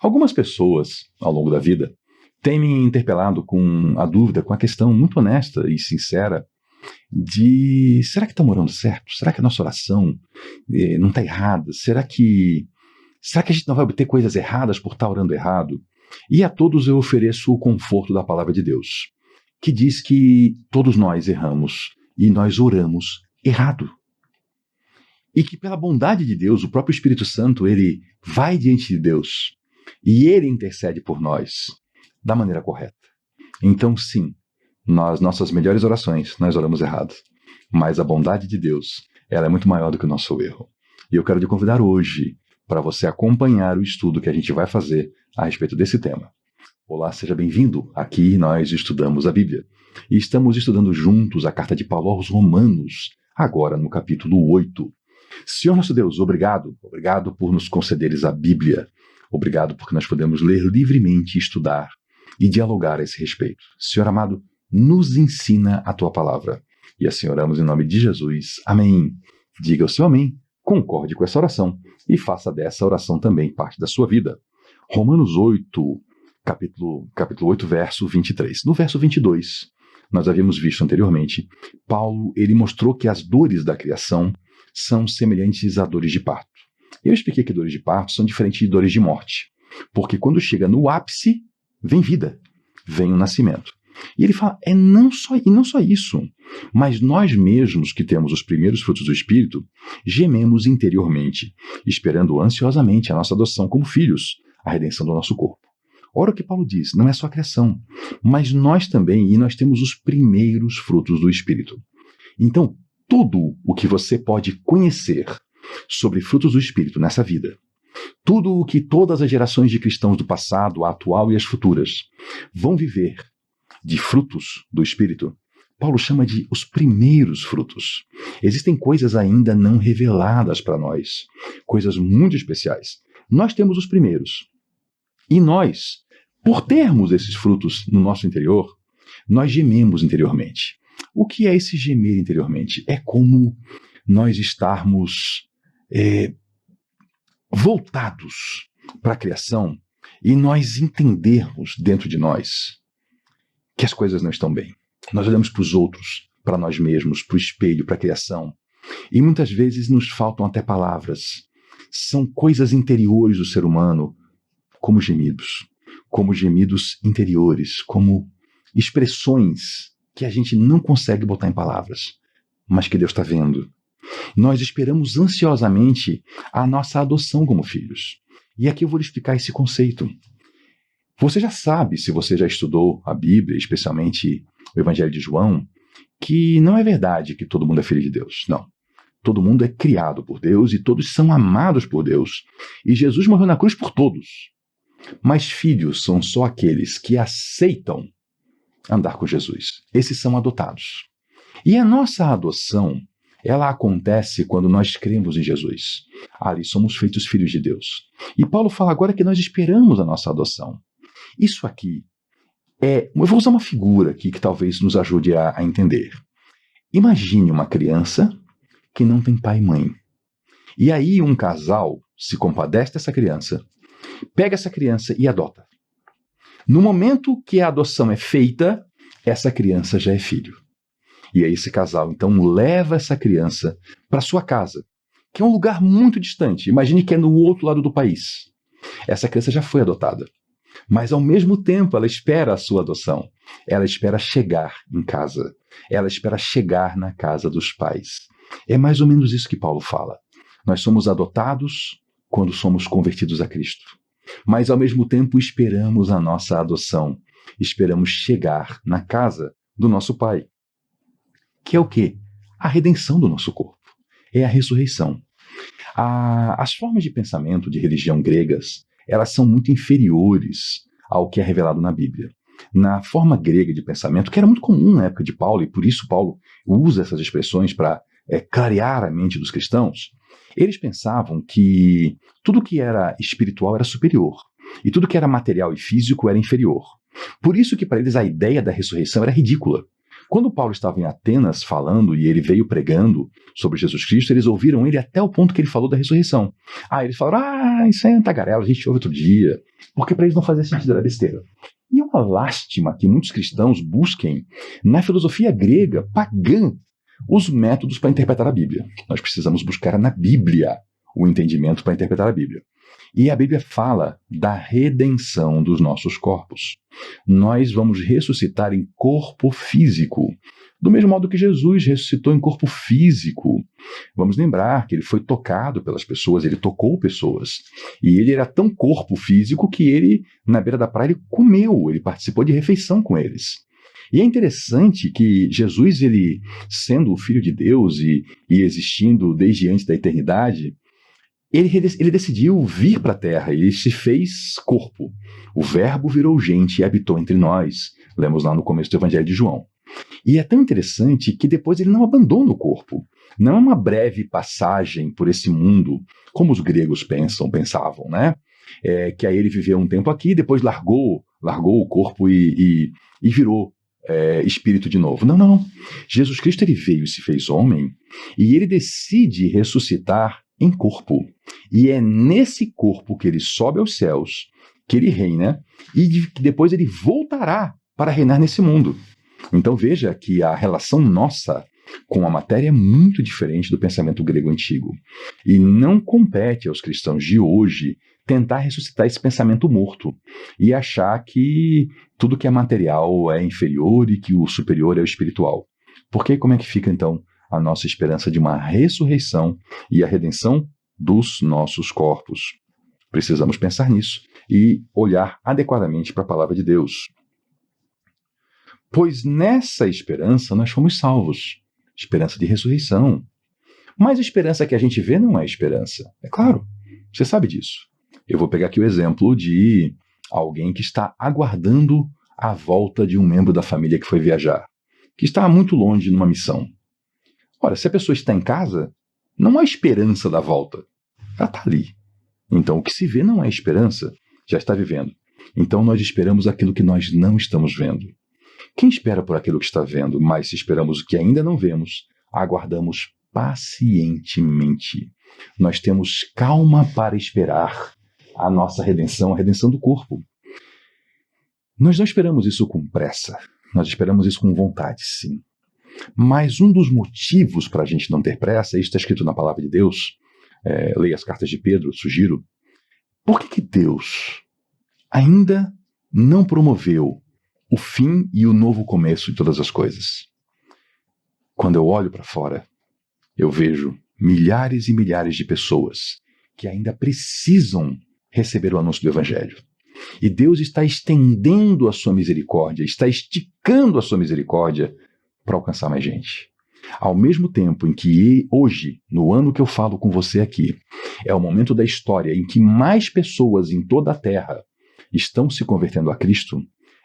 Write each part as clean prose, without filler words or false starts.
Algumas pessoas, ao longo da vida, têm me interpelado com a dúvida, com a questão muito honesta e sincera de: será que estamos orando certo? Será que a nossa oração não está errada? Será que a gente não vai obter coisas erradas por estar orando errado? E a todos eu ofereço o conforto da palavra de Deus, que diz que todos nós erramos e nós oramos errado. E que pela bondade de Deus, o próprio Espírito Santo, ele vai diante de Deus e ele intercede por nós da maneira correta. Então, sim, nas nossas melhores orações, nós oramos errado. Mas a bondade de Deus, ela é muito maior do que o nosso erro. E eu quero te convidar hoje para você acompanhar o estudo que a gente vai fazer a respeito desse tema. Olá, seja bem-vindo. Aqui nós estudamos a Bíblia. E estamos estudando juntos a carta de Paulo aos Romanos, agora no capítulo 8. Senhor nosso Deus, obrigado por nos concederes a Bíblia. Obrigado porque nós podemos ler livremente, estudar e dialogar a esse respeito. Senhor amado, nos ensina a tua palavra. E assim oramos em nome de Jesus. Amém. Diga o seu amém, concorde com essa oração e faça dessa oração também parte da sua vida. Romanos 8, capítulo 8, verso 23. No verso 22, nós havíamos visto anteriormente, Paulo ele mostrou que as dores da criação são semelhantes a dores de parto. Eu expliquei que dores de parto são diferentes de dores de morte, porque quando chega no ápice, vem vida, vem o nascimento. E ele fala, não só isso, mas nós mesmos que temos os primeiros frutos do Espírito, gememos interiormente, esperando ansiosamente a nossa adoção como filhos, a redenção do nosso corpo. Ora, o que Paulo diz, não é só a criação, mas nós também, e nós temos os primeiros frutos do Espírito. Então, tudo o que você pode conhecer sobre frutos do Espírito nessa vida, tudo o que todas as gerações de cristãos do passado, a atual e as futuras vão viver de frutos do Espírito, Paulo chama de os primeiros frutos. Existem coisas ainda não reveladas para nós, coisas muito especiais. Nós temos os primeiros. E nós, por termos esses frutos no nosso interior, nós gememos interiormente. O que é esse gemer interiormente? É como nós estarmos voltados para a criação e nós entendermos dentro de nós que as coisas não estão bem. Nós olhamos para os outros, para nós mesmos, para o espelho, para a criação, e muitas vezes nos faltam até palavras. São coisas interiores do ser humano, como gemidos interiores, como expressões que a gente não consegue botar em palavras, mas que Deus está vendo. Nós esperamos ansiosamente a nossa adoção como filhos. E aqui eu vou lhe explicar esse conceito. Você já sabe, se você já estudou a Bíblia, especialmente o Evangelho de João, que não é verdade que todo mundo é filho de Deus. Não. Todo mundo é criado por Deus e todos são amados por Deus. E Jesus morreu na cruz por todos. Mas filhos são só aqueles que aceitam andar com Jesus. Esses são adotados. E a nossa adoção, ela acontece quando nós cremos em Jesus. Ali somos feitos filhos de Deus. E Paulo fala agora que nós esperamos a nossa adoção. Isso aqui eu vou usar uma figura aqui que talvez nos ajude a entender. Imagine uma criança que não tem pai e mãe. E aí um casal se compadece dessa criança, pega essa criança e adota. No momento que a adoção é feita, essa criança já é filho. E aí esse casal, então, leva essa criança para sua casa, que é um lugar muito distante. Imagine que é no outro lado do país. Essa criança já foi adotada. Mas, ao mesmo tempo, ela espera a sua adoção. Ela espera chegar em casa. Ela espera chegar na casa dos pais. É mais ou menos isso que Paulo fala. Nós somos adotados quando somos convertidos a Cristo. Mas, ao mesmo tempo, esperamos a nossa adoção. Esperamos chegar na casa do nosso Pai. Que é o quê? A redenção do nosso corpo. É a ressurreição. As formas de pensamento de religião gregas, elas são muito inferiores ao que é revelado na Bíblia. Na forma grega de pensamento, que era muito comum na época de Paulo, e por isso Paulo usa essas expressões para clarear a mente dos cristãos, eles pensavam que tudo que era espiritual era superior, e tudo que era material e físico era inferior. Por isso que para eles a ideia da ressurreição era ridícula. Quando Paulo estava em Atenas falando e ele veio pregando sobre Jesus Cristo, eles ouviram ele até o ponto que ele falou da ressurreição. Eles falaram, isso aí é tagarela, a gente ouve outro dia, porque para eles não fazia sentido, era besteira. E é uma lástima que muitos cristãos busquem na filosofia grega pagã os métodos para interpretar a Bíblia. Nós precisamos buscar na Bíblia o entendimento para interpretar a Bíblia. E a Bíblia fala da redenção dos nossos corpos. Nós vamos ressuscitar em corpo físico, do mesmo modo que Jesus ressuscitou em corpo físico. Vamos lembrar que ele foi tocado pelas pessoas, ele tocou pessoas. E ele era tão corpo físico que ele, na beira da praia, ele comeu, ele participou de refeição com eles. E é interessante que Jesus, ele sendo o Filho de Deus e existindo desde antes da eternidade, ele decidiu vir para a Terra, ele se fez corpo. O Verbo virou gente e habitou entre nós. Lemos lá no começo do Evangelho de João. E é tão interessante que depois ele não abandona o corpo. Não é uma breve passagem por esse mundo, como os gregos pensavam, né? Que aí ele viveu um tempo aqui, depois largou o corpo e virou espírito de novo. Não. Jesus Cristo ele veio e se fez homem e ele decide ressuscitar em corpo. E é nesse corpo que ele sobe aos céus, que ele reina, e que depois ele voltará para reinar nesse mundo. Então veja que a relação nossa com a matéria é muito diferente do pensamento grego antigo. E não compete aos cristãos de hoje tentar ressuscitar esse pensamento morto e achar que tudo que é material é inferior e que o superior é o espiritual. Porque como é que fica então a nossa esperança de uma ressurreição e a redenção dos nossos corpos? Precisamos pensar nisso e olhar adequadamente para a palavra de Deus. Pois nessa esperança nós fomos salvos. Esperança de ressurreição. Mas a esperança que a gente vê não é esperança. É claro, você sabe disso. Eu vou pegar aqui o exemplo de alguém que está aguardando a volta de um membro da família que foi viajar, que está muito longe numa missão. Ora, se a pessoa está em casa, não há esperança da volta. Ela está ali. Então, o que se vê não é esperança, já está vivendo. Então, nós esperamos aquilo que nós não estamos vendo. Quem espera por aquilo que está vendo, mas se esperamos o que ainda não vemos, aguardamos pacientemente. Nós temos calma para esperar a nossa redenção, a redenção do corpo. Nós não esperamos isso com pressa, nós esperamos isso com vontade, sim. Mas um dos motivos para a gente não ter pressa, isso está escrito na palavra de Deus, leia as cartas de Pedro, sugiro. Por que Deus ainda não promoveu o fim e o novo começo de todas as coisas? Quando eu olho para fora, eu vejo milhares e milhares de pessoas que ainda precisam receber o anúncio do Evangelho. E Deus está estendendo a sua misericórdia, está esticando a sua misericórdia para alcançar mais gente. Ao mesmo tempo em que hoje, no ano que eu falo com você aqui, é o momento da história em que mais pessoas em toda a Terra estão se convertendo a Cristo,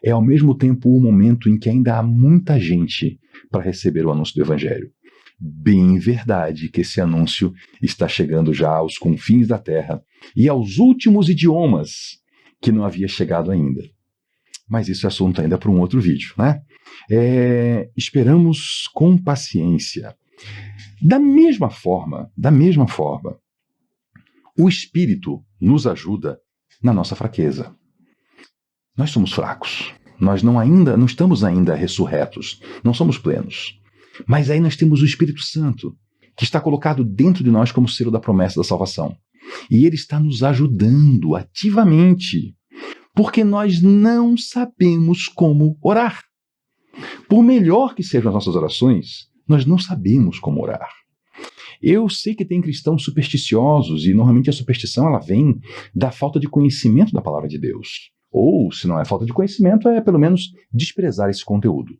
é ao mesmo tempo o momento em que ainda há muita gente para receber o anúncio do Evangelho. Bem verdade que esse anúncio está chegando já aos confins da Terra e aos últimos idiomas que não havia chegado ainda. Mas isso é assunto ainda para um outro vídeo, né? Esperamos com paciência. Da mesma forma, o Espírito nos ajuda na nossa fraqueza. Nós somos fracos. Nós não estamos ainda ressurretos. Não somos plenos. Mas aí nós temos o Espírito Santo, que está colocado dentro de nós como selo da promessa da salvação. E ele está nos ajudando ativamente, porque nós não sabemos como orar. Por melhor que sejam as nossas orações, nós não sabemos como orar. Eu sei que tem cristãos supersticiosos, e normalmente a superstição ela vem da falta de conhecimento da palavra de Deus. Ou, se não é falta de conhecimento, é pelo menos desprezar esse conteúdo.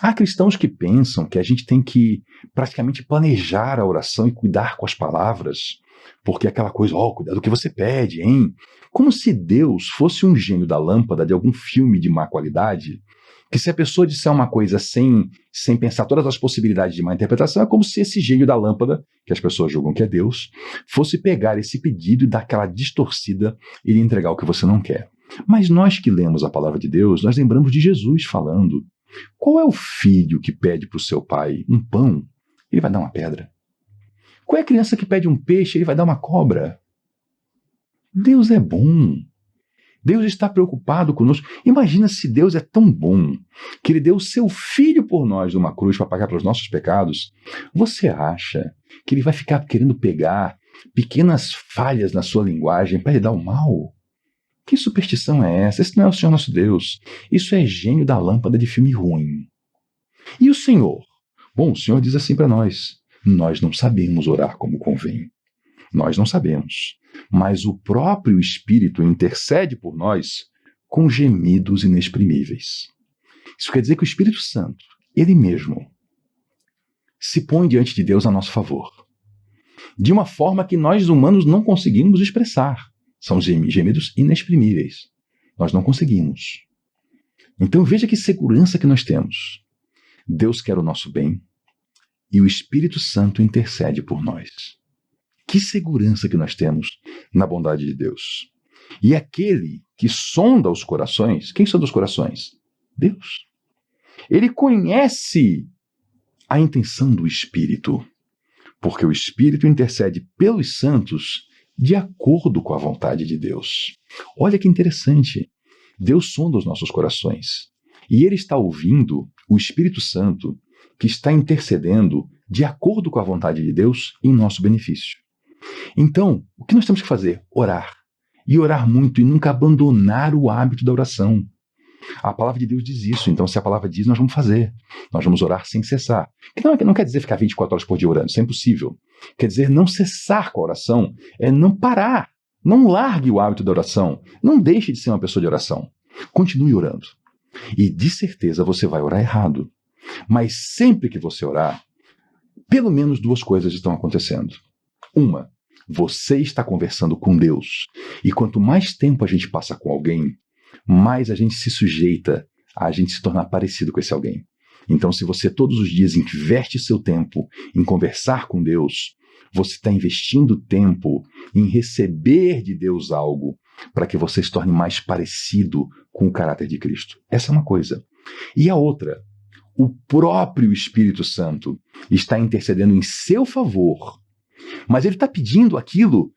Há cristãos que pensam que a gente tem que praticamente planejar a oração e cuidar com as palavras, porque é aquela coisa, cuidado do que você pede, hein? Como se Deus fosse um gênio da lâmpada de algum filme de má qualidade, que se a pessoa disser uma coisa sem pensar todas as possibilidades de má interpretação, é como se esse gênio da lâmpada, que as pessoas julgam que é Deus, fosse pegar esse pedido e dar aquela distorcida e lhe entregar o que você não quer. Mas nós que lemos a palavra de Deus, nós lembramos de Jesus falando. Qual é o filho que pede para o seu pai um pão? Ele vai dar uma pedra. Qual é a criança que pede um peixe? Ele vai dar uma cobra. Deus é bom. Deus está preocupado conosco. Imagina se Deus é tão bom que Ele deu o seu Filho por nós numa cruz para pagar pelos nossos pecados. Você acha que Ele vai ficar querendo pegar pequenas falhas na sua linguagem para Ele dar o mal? Que superstição é essa? Esse não é o Senhor nosso Deus. Isso é gênio da lâmpada de filme ruim. E o Senhor? Bom, o Senhor diz assim para nós: nós não sabemos orar como convém. Nós não sabemos. Mas o próprio Espírito intercede por nós com gemidos inexprimíveis. Isso quer dizer que o Espírito Santo, Ele mesmo, se põe diante de Deus a nosso favor, de uma forma que nós humanos não conseguimos expressar. São gemidos inexprimíveis. Nós não conseguimos. Então veja que segurança que nós temos. Deus quer o nosso bem e o Espírito Santo intercede por nós. Que segurança que nós temos na bondade de Deus. E aquele que sonda os corações, quem sonda os corações? Deus. Ele conhece a intenção do Espírito, porque o Espírito intercede pelos santos de acordo com a vontade de Deus. Olha que interessante. Deus sonda os nossos corações e Ele está ouvindo o Espírito Santo que está intercedendo de acordo com a vontade de Deus em nosso benefício. Então, o que nós temos que fazer? Orar. E orar muito e nunca abandonar o hábito da oração. A palavra de Deus diz isso, então se a palavra diz, nós vamos fazer. Nós vamos orar sem cessar. Não quer dizer ficar 24 horas por dia orando, isso é impossível. Quer dizer não cessar com a oração, é não parar. Não largue o hábito da oração. Não deixe de ser uma pessoa de oração. Continue orando. E de certeza você vai orar errado. Mas sempre que você orar, pelo menos duas coisas estão acontecendo. Uma, você está conversando com Deus. E quanto mais tempo a gente passa com alguém, mais a gente se sujeita a gente se tornar parecido com esse alguém. Então, se você todos os dias investe seu tempo em conversar com Deus, você está investindo tempo em receber de Deus algo para que você se torne mais parecido com o caráter de Cristo. Essa é uma coisa. E a outra, o próprio Espírito Santo está intercedendo em seu favor, mas ele está pedindo aquilo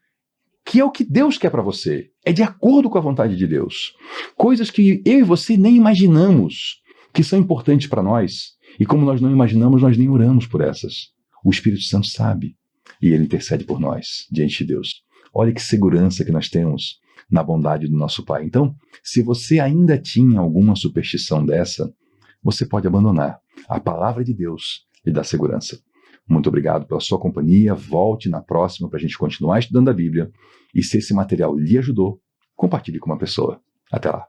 que é o que Deus quer para você. É de acordo com a vontade de Deus. Coisas que eu e você nem imaginamos que são importantes para nós. E como nós não imaginamos, nós nem oramos por essas. O Espírito Santo sabe. E ele intercede por nós, diante de Deus. Olha que segurança que nós temos na bondade do nosso Pai. Então, se você ainda tinha alguma superstição dessa, você pode abandonar. A palavra de Deus lhe dá segurança. Muito obrigado pela sua companhia. Volte na próxima para a gente continuar estudando a Bíblia. E se esse material lhe ajudou, compartilhe com uma pessoa. Até lá.